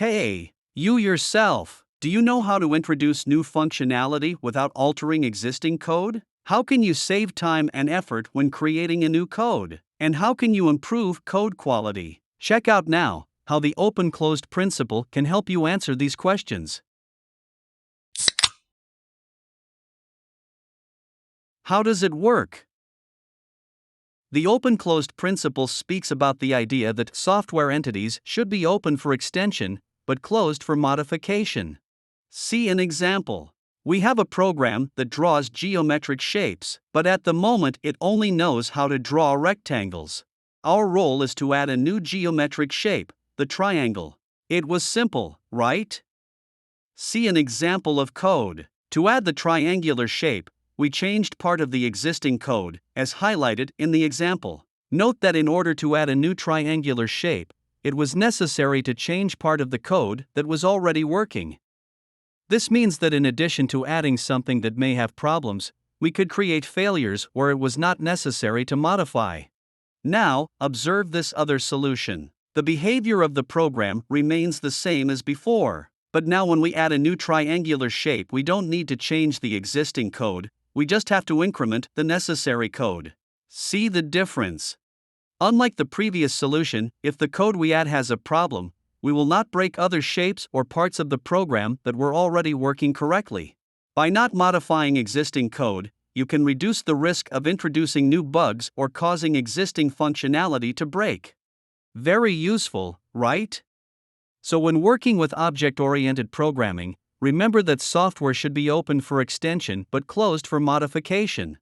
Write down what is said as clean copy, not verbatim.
Hey, you yourself, do you know how to introduce new functionality without altering existing code? How can you save time and effort when creating a new code? And how can you improve code quality? Check out now how the open-closed principle can help you answer these questions. How does it work? The open-closed principle speaks about the idea that software entities should be open for extension, but closed for modification. See an example. We have a program that draws geometric shapes, but at the moment it only knows how to draw rectangles. Our role is to add a new geometric shape, the triangle. It was simple, right? See an example of code. To add the triangular shape, we changed part of the existing code, as highlighted in the example. Note that in order to add a new triangular shape, it was necessary to change part of the code that was already working. This means that in addition to adding something that may have problems, we could create failures where it was not necessary to modify. Now, observe this other solution. The behavior of the program remains the same as before, but now when we add a new triangular shape, we don't need to change the existing code. We just have to increment the necessary code. See the difference? Unlike the previous solution, if the code we add has a problem, we will not break other shapes or parts of the program that were already working correctly. By not modifying existing code, you can reduce the risk of introducing new bugs or causing existing functionality to break. Very useful, right? So when working with object-oriented programming, remember that software should be open for extension but closed for modification.